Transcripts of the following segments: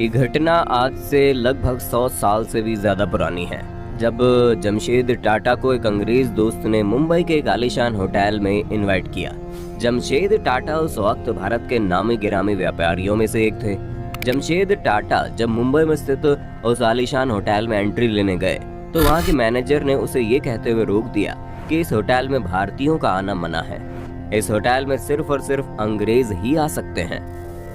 ये घटना आज से लगभग 100 साल से भी ज्यादा पुरानी है, जब जमशेद टाटा को एक अंग्रेज दोस्त ने मुंबई के एक आलीशान होटल में इनवाइट किया। जमशेद टाटा उस वक्त भारत के नामी गिरामी व्यापारियों में से एक थे। जमशेद टाटा जब मुंबई में स्थित उस आलीशान होटल में एंट्री लेने गए तो वहाँ के मैनेजर ने उसे ये कहते हुए रोक दिया कि इस होटल में भारतीयों का आना मना है। इस होटल में सिर्फ और सिर्फ अंग्रेज ही आ सकते हैं।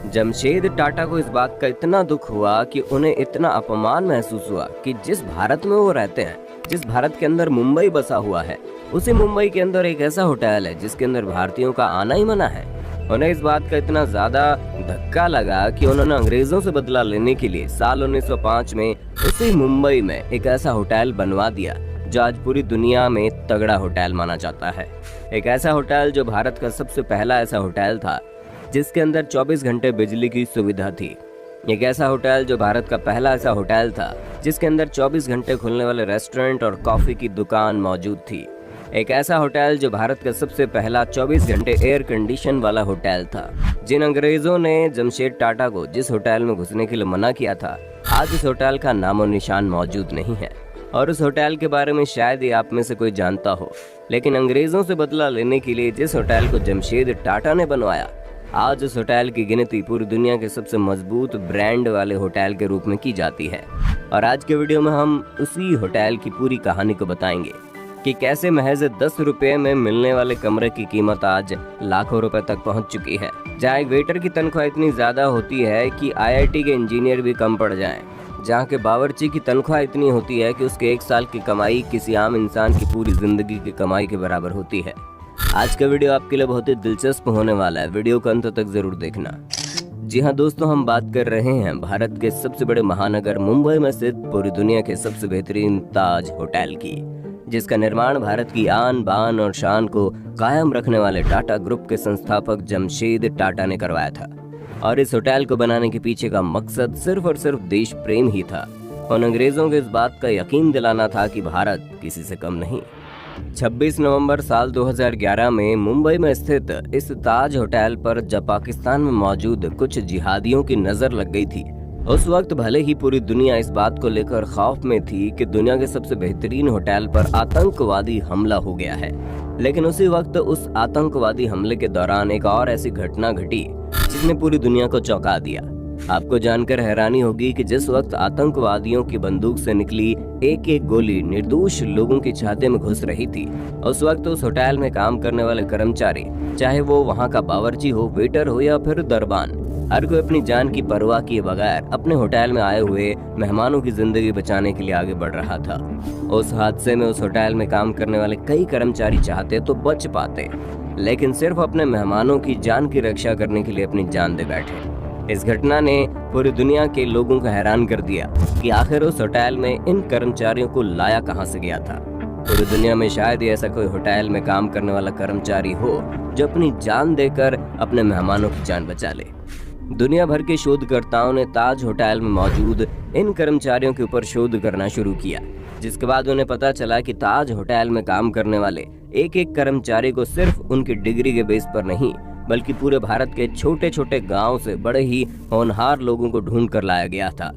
जमशेद टाटा को इस बात का इतना दुख हुआ कि उन्हें इतना अपमान महसूस हुआ कि जिस भारत में वो रहते हैं, जिस भारत के अंदर मुंबई बसा हुआ है, उसी मुंबई के अंदर एक ऐसा होटल है जिसके अंदर भारतीयों का आना ही मना है। उन्हें इस बात का इतना ज्यादा धक्का लगा कि उन्होंने अंग्रेजों से बदला लेने के लिए साल 1905 में उसी मुंबई में एक ऐसा होटल बनवा दिया जो आज पूरी दुनिया में तगड़ा होटल माना जाता है। एक ऐसा होटल जो भारत का सबसे पहला ऐसा होटल था जिसके अंदर 24 घंटे बिजली की सुविधा थी। एक ऐसा होटल जो भारत का पहला ऐसा होटल था जिसके अंदर 24 घंटे खुलने वाले रेस्टोरेंट और कॉफी की दुकान मौजूद थी। एक ऐसा होटल जो भारत का सबसे पहला 24 घंटे एयर कंडीशन वाला होटल था। जिन अंग्रेजों ने जमशेद टाटा को जिस होटल में घुसने के लिए मना किया था, आज इस होटल का नामो निशान मौजूद नहीं है और उस होटल के बारे में शायद ही आप में से कोई जानता हो। लेकिन अंग्रेजों से बदला लेने के लिए जिस होटल को जमशेद टाटा ने बनवाया, आज उस होटल की गिनती पूरी दुनिया के सबसे मजबूत ब्रांड वाले होटल के रूप में की जाती है। और आज के वीडियो में हम उसी होटल की पूरी कहानी को बताएंगे कि कैसे महज 10 रुपए में मिलने वाले कमरे की कीमत आज लाखों रुपए तक पहुंच चुकी है। जहाँ एक वेटर की तनख्वाह इतनी ज्यादा होती है कि IIT के इंजीनियर भी कम पड़ जाएं, जहाँ के बावर्ची की तनख्वाह इतनी होती है कि उसके 1 साल की कमाई किसी आम इंसान की पूरी जिंदगी की कमाई के बराबर होती है। आज का वीडियो आपके लिए बहुत ही दिलचस्प होने वाला है, वीडियो को अंत तक जरूर देखना। जी हाँ दोस्तों, हम बात कर रहे हैं भारत के सबसे बड़े महानगर मुंबई में स्थित पूरी दुनिया के सबसे बेहतरीन ताज होटल की, जिसका निर्माण भारत की आन बान और शान को कायम रखने वाले टाटा ग्रुप के संस्थापक जमशेद टाटा ने करवाया था। और इस होटल को बनाने के पीछे का मकसद सिर्फ और सिर्फ देश प्रेम ही था। उन अंग्रेजों को इस बात का यकीन दिलाना था कि भारत किसी से कम नहीं। 26 नवंबर साल 2011 में मुंबई में स्थित इस ताज होटल पर जब पाकिस्तान में मौजूद कुछ जिहादियों की नजर लग गई थी, उस वक्त भले ही पूरी दुनिया इस बात को लेकर खौफ में थी कि दुनिया के सबसे बेहतरीन होटल पर आतंकवादी हमला हो गया है, लेकिन उसी वक्त उस आतंकवादी हमले के दौरान एक और ऐसी घटना घटी जिसने पूरी दुनिया को चौंका दिया। आपको जानकर हैरानी होगी कि जिस वक्त आतंकवादियों की बंदूक से निकली एक एक गोली निर्दोष लोगों की छाती में घुस रही थी, उस वक्त उस होटल में काम करने वाले कर्मचारी, चाहे वो वहाँ का बावर्ची हो, वेटर हो या फिर दरबान, हर कोई अपनी जान की परवाह किए बगैर अपने होटल में आए हुए मेहमानों की जिंदगी बचाने के लिए आगे बढ़ रहा था। उस हादसे में उस होटल में काम करने वाले कई कर्मचारी चाहते तो बच पाते, लेकिन सिर्फ अपने मेहमानों की जान की रक्षा करने के लिए अपनी जान दे बैठे। इस घटना ने पूरी दुनिया के लोगों को हैरान कर दिया कि आखिर उस होटल में इन कर्मचारियों को लाया कहां से गया था। पूरी दुनिया में शायद ही ऐसा कोई होटल में काम करने वाला कर्मचारी हो जो अपनी जान देकर अपने मेहमानों की जान बचा ले। दुनिया भर के शोधकर्ताओं ने ताज होटल में मौजूद इन कर्मचारियों के ऊपर शोध करना शुरू किया, जिसके बाद उन्हें पता चला कि ताज होटल में काम करने वाले एक एक कर्मचारी को सिर्फ उनकी डिग्री के बेस पर नहीं, बल्कि पूरे भारत के छोटे छोटे गांव से बड़े ही होनहार लोगों को ढूंढ कर लाया गया था।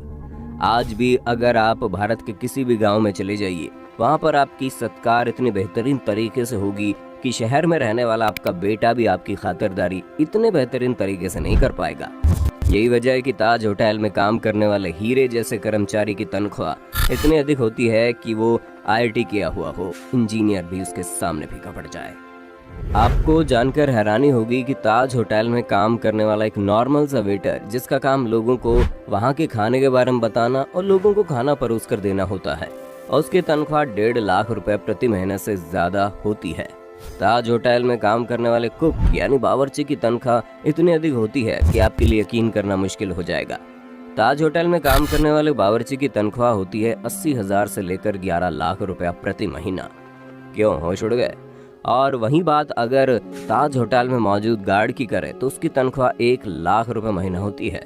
आज भी अगर आप भारत के किसी भी गांव में चले जाइए, वहां पर आपकी सत्कार इतनी बेहतरीन तरीके से होगी कि शहर में रहने वाला आपका बेटा भी आपकी खातिरदारी इतने बेहतरीन तरीके से नहीं कर पाएगा। यही वजह है कि ताज होटल में काम करने वाले हीरे जैसे कर्मचारी की तनख्वाह इतनी अधिक होती है कि वो IIT किया हुआ हो, इंजीनियर भी उसके सामने फीका पड़ जाए। आपको जानकर हैरानी होगी कि ताज होटल में काम करने वाला एक नॉर्मल सा वेटर, जिसका काम लोगों को वहाँ के खाने के बारे में बताना और लोगों को खाना परोस कर देना होता है, और उसकी तनख्वाह 1.5 लाख रुपए प्रति महीने से ज्यादा होती है। ताज होटल में काम करने वाले कुक यानी बावर्ची की तनख्वाह इतनी अधिक होती है कि आपके लिए यकीन करना मुश्किल हो जाएगा। ताज होटल में काम करने वाले बावर्ची की तनख्वाह होती है 80,000 से लेकर 11 लाख रुपया प्रति महीना। क्यों, होश उड़ गए? और वही बात अगर ताज होटल में मौजूद गार्ड की करें तो उसकी तनख्वाह 1 लाख रुपए महीना होती है।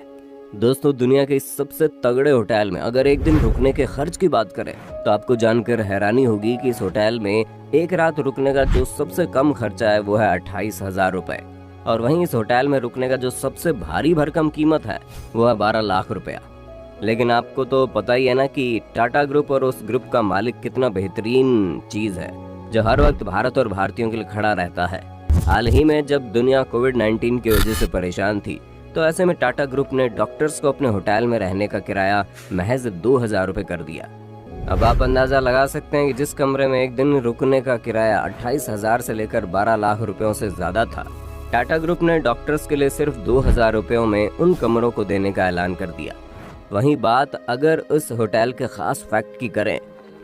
दोस्तों, दुनिया के इस सबसे तगड़े होटल में अगर एक दिन रुकने के खर्च की बात करें तो आपको जानकर हैरानी होगी कि इस होटल में एक रात रुकने का जो सबसे कम खर्चा है वो है 28,000 रुपए, और वहीं इस होटल में रुकने का जो सबसे भारी भरकम कीमत है वो है 12 लाख रुपया। लेकिन आपको तो पता ही है ना कि टाटा ग्रुप और उस ग्रुप का मालिक कितना बेहतरीन चीज है जो हर वक्त भारत और भारतीयों के लिए खड़ा रहता है। हाल ही में जब दुनिया कोविड-19 की वजह से परेशान थी, तो ऐसे में टाटा ग्रुप ने डॉक्टर्स को अपने होटल में रहने का किराया महज 2000 रुपए कर दिया। अब आप अंदाजा लगा सकते हैं कि जिस कमरे में एक दिन रुकने का किराया 28,000 से लेकर 12 लाख रुपयों से ज्यादा था, टाटा ग्रुप ने डॉक्टर्स के लिए सिर्फ 2000 रुपयों में उन कमरों को देने का ऐलान कर दिया। वहीं बात अगर उस होटल के खास फैक्ट की करें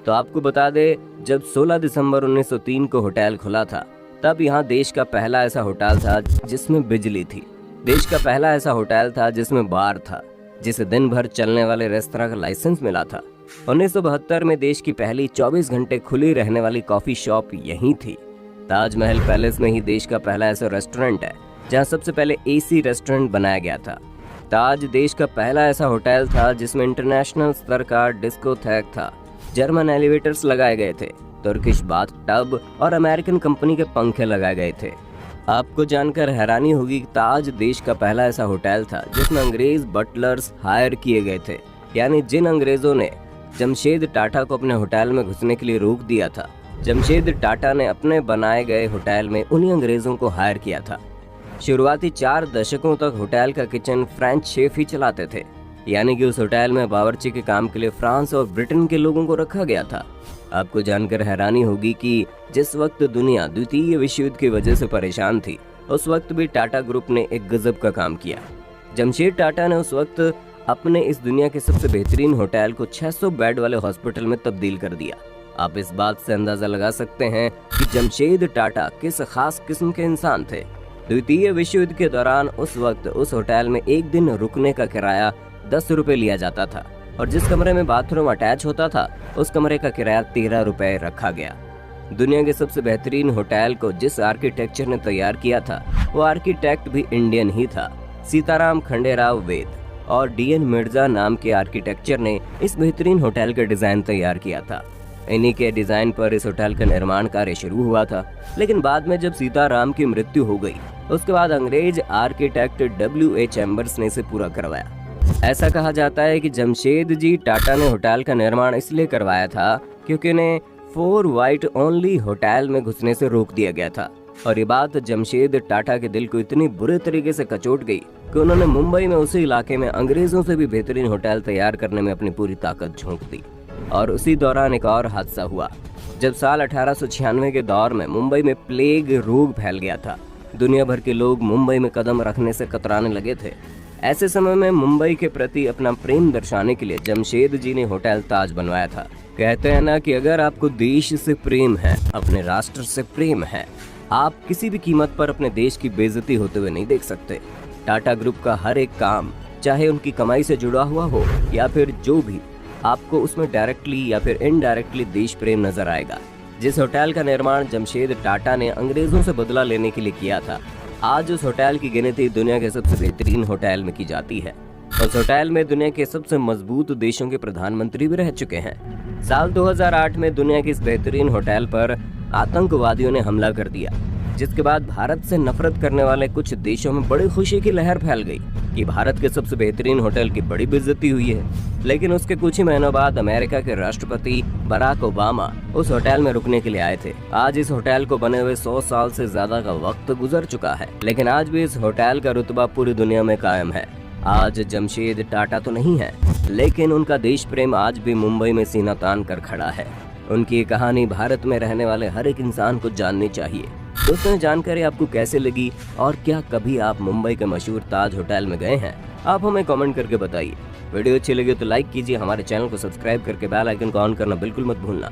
तो आपको बता दे, जब 16 दिसंबर 1903 को होटल खुला था, तब यहाँ देश का पहला ऐसा होटल था जिसमें बिजली थी। देश का पहला ऐसा होटल था जिसमें बार था, जिसे दिन भर चलने वाले रेस्तरां का लाइसेंस मिला था। 1972 में देश की पहली 24 घंटे खुली रहने वाली कॉफी शॉप यहीं थी। ताजमहल पैलेस में ही देश का पहला ऐसा रेस्टोरेंट है जहां सबसे पहले एसी रेस्टोरेंट बनाया गया था। ताज देश का पहला ऐसा होटल था जिसमें इंटरनेशनल स्तर का डिस्कोथेक था, जर्मन एलिवेटर्स लगाए गए थे, तुर्किश बाथ टब और अमेरिकन कंपनी के पंखे लगाए गए थे। आपको जानकर हैरानी होगी कि ताज देश का पहला ऐसा होटल था जिसमें अंग्रेज बटलर्स हायर किए गए थे, यानी जिन अंग्रेजों ने जमशेद टाटा को अपने होटल में घुसने के लिए रोक दिया था, जमशेद टाटा ने अपने बनाए गए होटल में उन्हीं अंग्रेजों को हायर किया था। शुरुआती 4 दशकों तक होटल का किचन फ्रेंच शेफ ही चलाते थे, यानी कि उस होटल में बावर्ची के काम के लिए फ्रांस और ब्रिटेन के लोगों को रखा गया था। आपको जानकर हैरानी होगी कि जिस वक्त दुनिया द्वितीय विश्व युद्ध की वजह से परेशान थी, उस वक्त भी टाटा ग्रुप ने एक गजब का काम किया। जमशेद टाटा ने उस वक्त अपने इस दुनिया के सबसे बेहतरीन होटल को 600 बेड वाले हॉस्पिटल में तब्दील कर दिया। आप इस बात से अंदाजा लगा सकते हैं कि जमशेद टाटा किस खास किस्म के इंसान थे। द्वितीय विश्व युद्ध के दौरान उस वक्त उस होटल में एक दिन रुकने का किराया 10 रुपए लिया जाता था और जिस कमरे में बाथरूम अटैच होता था उस कमरे का किराया 13 रुपए रखा गया। दुनिया के सबसे बेहतरीन होटल को जिस आर्किटेक्चर ने तैयार किया था, वो आर्किटेक्ट भी इंडियन ही था। सीताराम खंडेराव वेद और DN मिर्जा नाम के आर्किटेक्चर ने इस बेहतरीन होटल का डिजाइन तैयार किया था। इन्हीं के डिजाइन पर इस होटल का निर्माण कार्य शुरू हुआ था, लेकिन बाद में जब सीताराम की मृत्यु हो गई, उसके बाद अंग्रेज आर्किटेक्ट W.A. चैम्बर्स ने इसे पूरा करवाया। ऐसा कहा जाता है कि जमशेद जी टाटा ने होटल का निर्माण इसलिए करवाया था क्योंकि उन्हें 4 वाइट ओनली होटल में घुसने से रोक दिया गया था, और ये बात जमशेद टाटा के दिल को इतनी बुरे तरीके से कचोट गई कि उन्होंने मुंबई में उसी इलाके में अंग्रेजों से भी बेहतरीन होटल तैयार करने में अपनी पूरी ताकत झोंक दी। और उसी दौरान एक और हादसा हुआ, जब साल 1896 के दौर में मुंबई में प्लेग रोग फैल गया था। दुनिया भर के लोग मुंबई में कदम रखने से कतराने लगे थे। ऐसे समय में मुंबई के प्रति अपना प्रेम दर्शाने के लिए जमशेद जी ने होटल ताज बनवाया था। कहते हैं ना कि अगर आपको देश से प्रेम है, अपने राष्ट्र से प्रेम है, आप किसी भी कीमत पर अपने देश की बेइज्जती होते हुए नहीं देख सकते। टाटा ग्रुप का हर एक काम, चाहे उनकी कमाई से जुड़ा हुआ हो या फिर जो भी, आपको उसमें डायरेक्टली या फिर इनडायरेक्टली देश प्रेम नजर आएगा। जिस होटल का निर्माण जमशेद टाटा ने अंग्रेजों से बदला लेने के लिए किया था, आज उस होटल की गिनती दुनिया के सबसे बेहतरीन होटल में की जाती है। उस होटल में दुनिया के सबसे मजबूत देशों के प्रधानमंत्री भी रह चुके हैं। साल 2008 में दुनिया के इस बेहतरीन होटल पर आतंकवादियों ने हमला कर दिया, जिसके बाद भारत से नफरत करने वाले कुछ देशों में बड़ी खुशी की लहर फैल गई कि भारत के सबसे बेहतरीन होटल की बड़ी बेइज्जती हुई है। लेकिन उसके कुछ ही महीनों बाद अमेरिका के राष्ट्रपति बराक ओबामा उस होटल में रुकने के लिए आए थे। आज इस होटल को बने हुए 100 साल से ज्यादा का वक्त गुजर चुका है, लेकिन आज भी इस होटल का रुतबा पूरी दुनिया में कायम है। आज जमशेद टाटा तो नहीं है, लेकिन उनका देश प्रेम आज भी मुंबई में सीना तान कर खड़ा है। उनकी ये कहानी भारत में रहने वाले हर एक इंसान को जाननी चाहिए। दोस्तों, जानकारी आपको कैसे लगी और क्या कभी आप मुंबई के मशहूर ताज होटल में गए हैं? आप हमें कमेंट करके बताइए। वीडियो अच्छी लगी तो लाइक कीजिए, हमारे चैनल को सब्सक्राइब करके बेल आइकन को ऑन करना बिल्कुल मत भूलना।